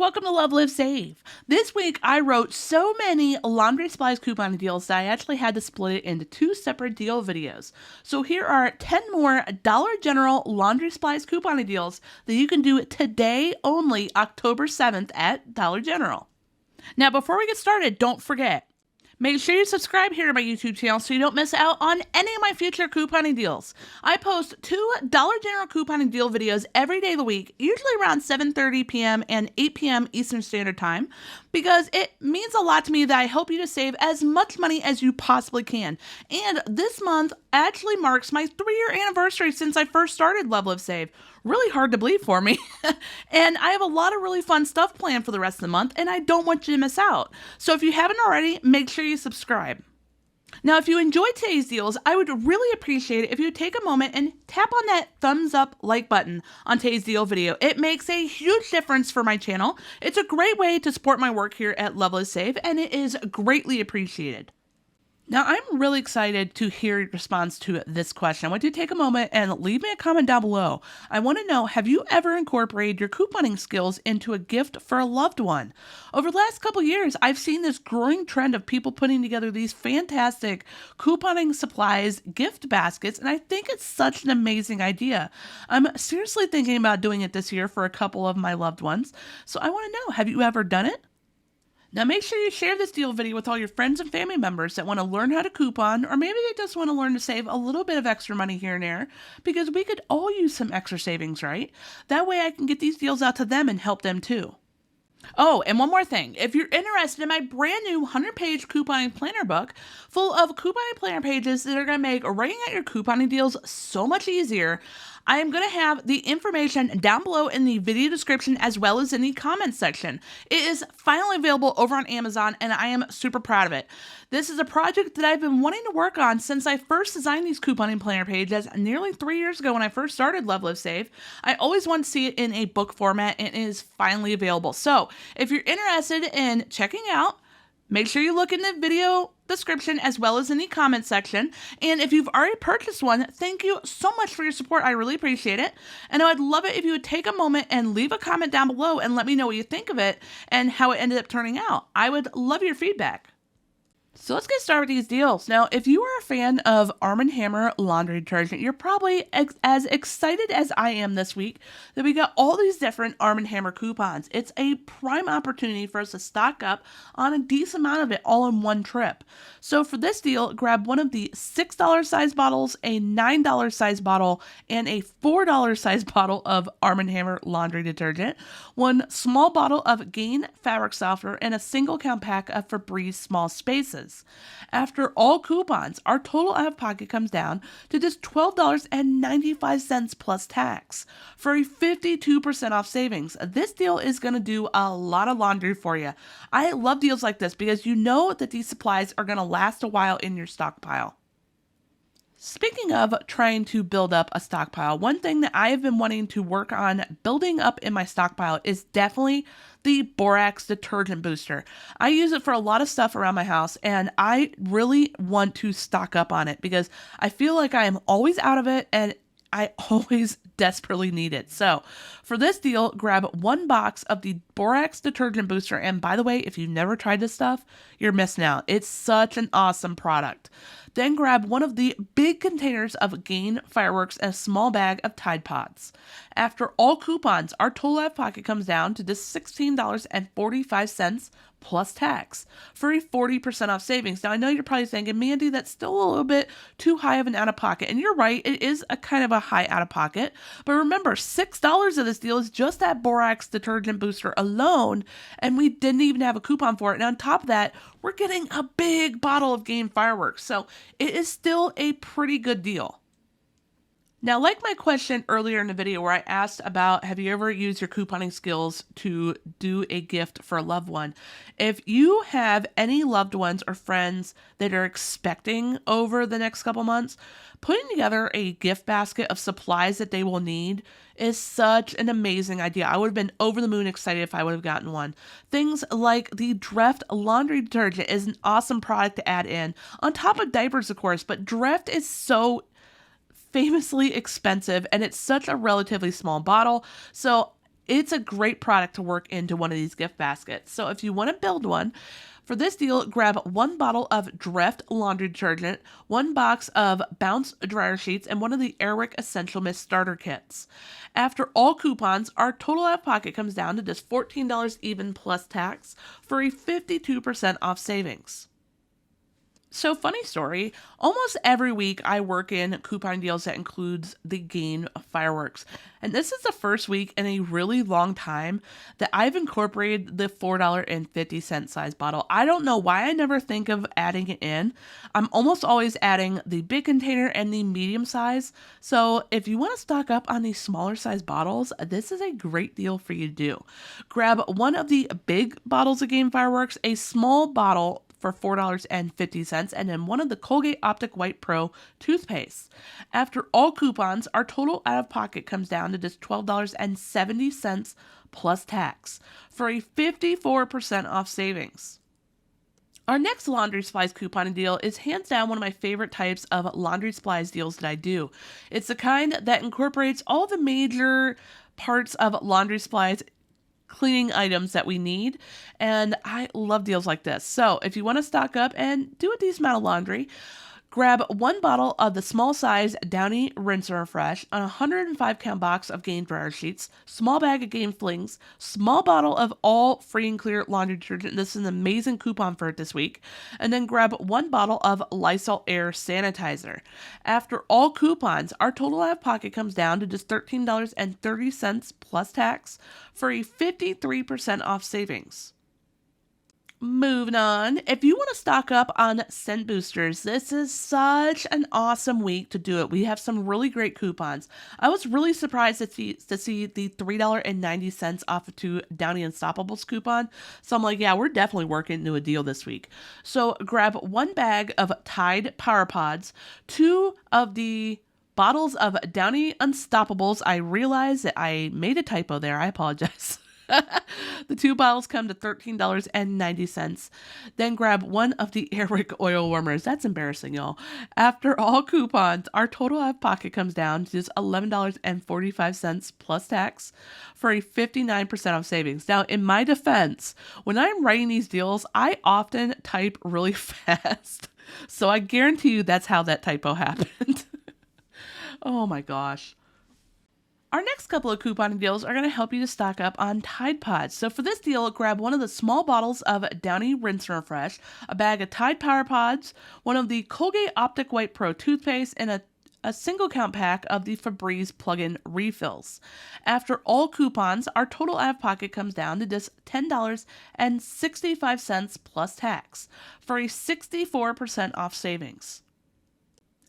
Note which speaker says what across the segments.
Speaker 1: welcome to Love, Live, Save. This week I wrote so many laundry supplies coupon deals that I actually had to split it into two separate deal videos. So here are 10 more Dollar General laundry supplies coupon deals that you can do today only, October 7th at Dollar General. Now before we get started, don't forget, make sure you subscribe here to my YouTube channel so you don't miss out on any of my future couponing deals. I post 2 Dollar General couponing deal videos every day of the week, usually around 7:30 p.m. and 8 p.m. Eastern Standard Time, because it means a lot to me that I help you to save as much money as you possibly can. And this month actually marks my 3-year anniversary since I first started LoveLiveSave. Really hard to believe for me. And I have a lot of really fun stuff planned for the rest of the month, and I don't want you to miss out. So if you haven't already, make sure you subscribe. Now, if you enjoyed today's deals, I would really appreciate it if you would take a moment and tap on that thumbs up like button on today's deal video. It makes a huge difference for my channel. It's a great way to support my work here at LoveLiveSave, and it is greatly appreciated. Now, I'm really excited to hear your response to this question. I want you to take a moment and leave me a comment down below. I want to know, have you ever incorporated your couponing skills into a gift for a loved one? Over the last couple years, I've seen this growing trend of people putting together these fantastic couponing supplies gift baskets, and I think it's such an amazing idea. I'm seriously thinking about doing it this year for a couple of my loved ones. So I want to know, have you ever done it? Now make sure you share this deal video with all your friends and family members that want to learn how to coupon, or maybe they just want to learn to save a little bit of extra money here and there, because we could all use some extra savings, right? That way I can get these deals out to them and help them too. Oh, and one more thing. If you're interested in my brand new 100-page couponing planner book full of couponing planner pages that are going to make writing out your couponing deals so much easier, I am going to have the information down below in the video description as well as in the comments section. It is finally available over on Amazon, and I am super proud of it. This is a project that I've been wanting to work on since I first designed these couponing planner pages nearly 3 years ago when I first started LoveLiveSave. I always wanted to see it in a book format, and it is finally available. So if you're interested in checking out, make sure you look in the video description as well as in the comment section. And if you've already purchased one, thank you so much for your support. I really appreciate it. And I would love it if you would take a moment and leave a comment down below and let me know what you think of it and how it ended up turning out. I would love your feedback. So let's get started with these deals. Now, if you are a fan of Arm & Hammer laundry detergent, you're probably as excited as I am this week that we got all these different Arm & Hammer coupons. It's a prime opportunity for us to stock up on a decent amount of it all in one trip. So for this deal, grab one of the $6 size bottles, a $9 size bottle, and a $4 size bottle of Arm & Hammer laundry detergent, one small bottle of Gain fabric softener, and a single count pack of Febreze small spaces. After all coupons, our total out-of-pocket comes down to just $12.95 plus tax for a 52% off savings. This deal is going to do a lot of laundry for you. I love deals like this because you know that these supplies are going to last a while in your stockpile. Speaking of trying to build up a stockpile, one thing that I have been wanting to work on building up in my stockpile is definitely the borax detergent booster. I use it for a lot of stuff around my house, and I really want to stock up on it because I feel like I am always out of it and I always desperately need it. So for this deal, grab one box of the borax detergent booster. And by the way, if you've never tried this stuff, you're missing out. It's such an awesome product. Then grab one of the big containers of Gain fireworks and a small bag of Tide Pods. After all coupons, our total out of pocket comes down to just $16.45 plus tax for a 40% off savings. Now, I know you're probably thinking, Mandy, that's still a little bit too high of an out of pocket. And you're right, it is a kind of a high out of pocket. But remember, $6 of this deal is just that borax detergent booster alone, and we didn't even have a coupon for it. And on top of that, we're getting a big bottle of Gain fireworks. So it is still a pretty good deal. Now, like my question earlier in the video where I asked about, have you ever used your couponing skills to do a gift for a loved one? If you have any loved ones or friends that are expecting over the next couple months, putting together a gift basket of supplies that they will need is such an amazing idea. I would have been over the moon excited if I would have gotten one. Things like the Dreft laundry detergent is an awesome product to add in, on top of diapers, of course, but Dreft is so famously expensive and it's such a relatively small bottle. So It's a great product to work into one of these gift baskets. So if you want to build one, for this deal, grab 1 bottle of Drift laundry detergent, 1 box of Bounce dryer sheets, and one of the Airwick Essential Mist starter kits. After all coupons, our total out of pocket comes down to just $14 even plus tax for a 52% off savings. So funny story, almost every week I work in coupon deals that includes the Gain fireworks. And this is the first week in a really long time that I've incorporated the $4.50 size bottle. I don't know why I never think of adding it in. I'm almost always adding the big container and the medium size. So if you want to stock up on these smaller size bottles, this is a great deal for you to do. Grab one of the big bottles of Gain fireworks, a small bottle for $4.50, and then one of the Colgate Optic White Pro toothpaste. After all coupons, our total out of pocket comes down to just $12.70 plus tax for a 54% off savings. Our next laundry supplies coupon deal is hands down one of my favorite types of laundry supplies deals that I do. It's the kind that incorporates all the major parts of laundry supplies cleaning items that we need, and I love deals like this. So if you want to stock up and do a decent amount of laundry, grab 1 bottle of the small size Downy Rinse and Refresh, a 105 count box of Gain dryer sheets, small bag of Gain flings, small bottle of all free and clear laundry detergent. This is an amazing coupon for it this week. And then grab 1 bottle of Lysol Air sanitizer. After all coupons, our total out of pocket comes down to just $13.30 plus tax for a 53% off savings. Moving on, if you want to stock up on scent boosters, this is such an awesome week to do it. We have some really great coupons. I was really surprised to see the $3.90 off of 2 Downy Unstoppables coupon. So I'm like, yeah, we're definitely working into a deal this week. So grab 1 bag of Tide Power Pods, 2 of the bottles of Downy Unstoppables. I realize that I made a typo there. I apologize. The 2 bottles come to $13.90. Then grab 1 of the Airwick oil warmers. That's embarrassing, y'all. After all coupons, our total out of pocket comes down to just $11.45 plus tax for a 59% off savings. Now, in my defense, when I'm writing these deals, I often type really fast. So I guarantee you that's how that typo happened. Oh my gosh. Our next couple of coupon deals are going to help you to stock up on Tide Pods. So for this deal, grab 1 of the small bottles of Downy Rinse and Refresh, a bag of Tide Power Pods, 1 of the Colgate Optic White Pro toothpaste, and a single count pack of the Febreze plug-in refills. After all coupons, our total out of pocket comes down to just $10.65 plus tax for a 64% off savings.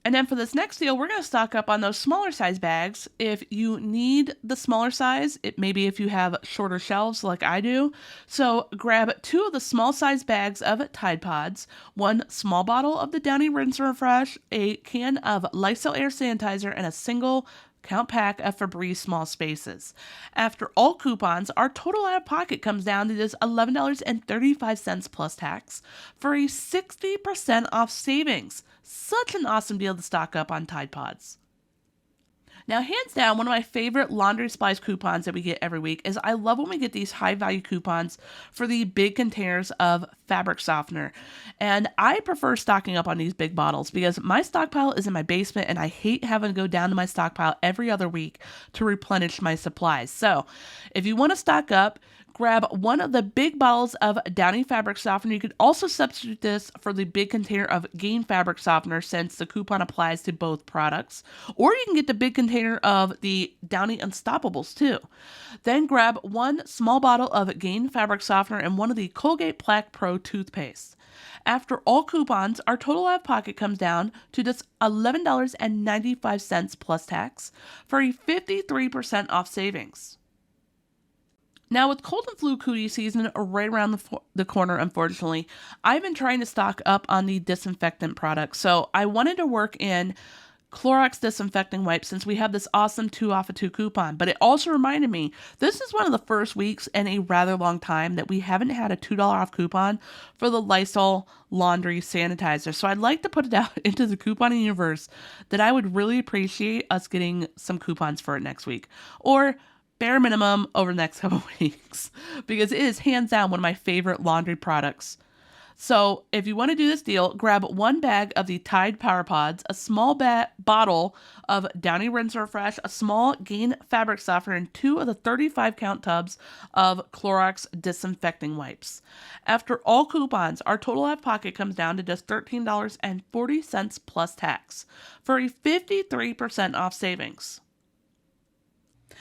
Speaker 1: And then for this next deal, we're going to stock up on those smaller size bags. If you need the smaller size, maybe if you have shorter shelves like I do. So grab 2 of the small size bags of Tide Pods, 1 small bottle of the Downy Rinse and Refresh, a can of Lysol Air sanitizer, and a single count pack of Febreze small spaces. After all coupons, our total out of pocket comes down to just $11.35 plus tax for a 60% off savings. Such an awesome deal to stock up on Tide Pods. Now, hands down, one of my favorite laundry supplies coupons that we get every week is I love when we get these high value coupons for the big containers of fabric softener. And I prefer stocking up on these big bottles because my stockpile is in my basement and I hate having to go down to my stockpile every other week to replenish my supplies. So if you want to stock up, grab 1 of the big bottles of Downy fabric softener. You could also substitute this for the big container of Gain fabric softener since the coupon applies to both products. Or you can get the big container of the Downy Unstoppables too. Then grab 1 small bottle of Gain fabric softener and 1 of the Colgate Plaque Pro toothpaste. After all coupons, our total out of pocket comes down to just $11.95 plus tax for a 53% off savings. Now, with cold and flu cootie season right around the corner, unfortunately, I've been trying to stock up on the disinfectant products. So I wanted to work in Clorox disinfecting wipes since we have this awesome 2 off of 2 coupon. But it also reminded me, this is one of the first weeks in a rather long time that we haven't had a $2 off coupon for the Lysol laundry sanitizer. So I'd like to put it out into the couponing universe that I would really appreciate us getting some coupons for it next week. Or bare minimum over the next couple of weeks because it is hands down one of my favorite laundry products. So if you want to do this deal, grab 1 bag of the Tide Power Pods, a small bottle of Downy Rinse Refresh, a small Gain fabric softener, and 2 of the 35-count tubs of Clorox disinfecting wipes. After all coupons, our total out of pocket comes down to just $13.40 plus tax for a 53% off savings.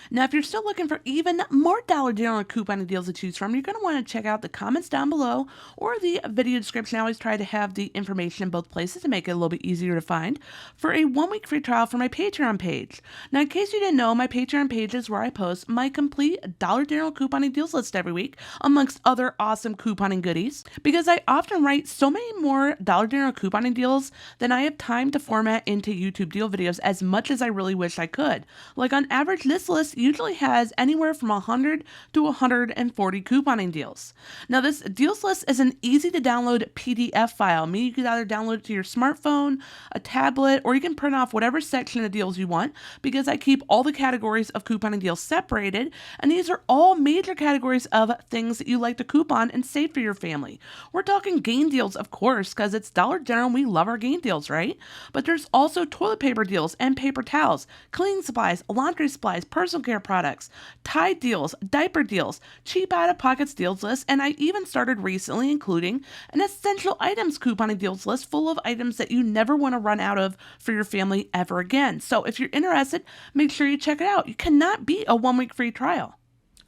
Speaker 1: Now, if you're still looking for even more Dollar General couponing deals to choose from, you're going to want to check out the comments down below or the video description. I always try to have the information in both places to make it a little bit easier to find for a 1-week free trial for my Patreon page. Now, in case you didn't know, my Patreon page is where I post my complete Dollar General couponing deals list every week, amongst other awesome couponing goodies, because I often write so many more Dollar General couponing deals than I have time to format into YouTube deal videos as much as I really wish I could. Like on average, this list usually has anywhere from 100 to 140 couponing deals. Now, this deals list is an easy to download PDF file, meaning you can either download it to your smartphone, a tablet, or you can print off whatever section of deals you want, because I keep all the categories of couponing deals separated, and these are all major categories of things that you like to coupon and save for your family. We're talking Gain deals, of course, because it's Dollar General and we love our Gain deals, right? But there's also toilet paper deals and paper towels, cleaning supplies, laundry supplies, personal care products, Tide deals, diaper deals, cheap out-of-pockets deals list, and I even started recently including an essential items couponing deals list full of items that you never want to run out of for your family ever again. So if you're interested, make sure you check it out. You cannot beat a 1-week free trial.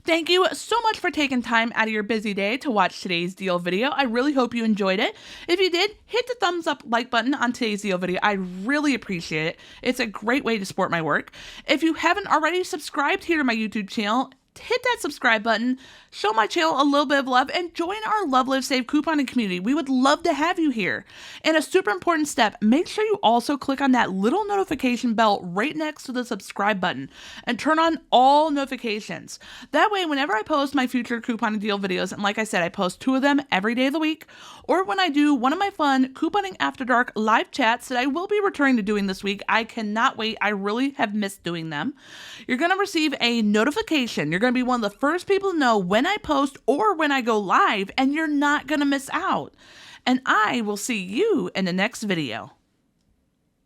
Speaker 1: Thank you so much for taking time out of your busy day to watch today's deal video. I really hope you enjoyed it. If you did, hit the thumbs up like button on today's deal video. I really appreciate it. It's a great way to support my work. If you haven't already subscribed here to my YouTube channel, hit that subscribe button, show my channel a little bit of love, and join our LoveLiveSave couponing community. We would love to have you here. And a super important step, make sure you also click on that little notification bell right next to the subscribe button and turn on all notifications. That way, whenever I post my future couponing deal videos, and like I said, I post 2 of them every day of the week, or when I do one of my fun Couponing After Dark live chats that I will be returning to doing this week, I cannot wait. I really have missed doing them. You're going to receive a notification. You're going to be one of the first people to know when I post or when I go live, and you're not going to miss out. And I will see you in the next video.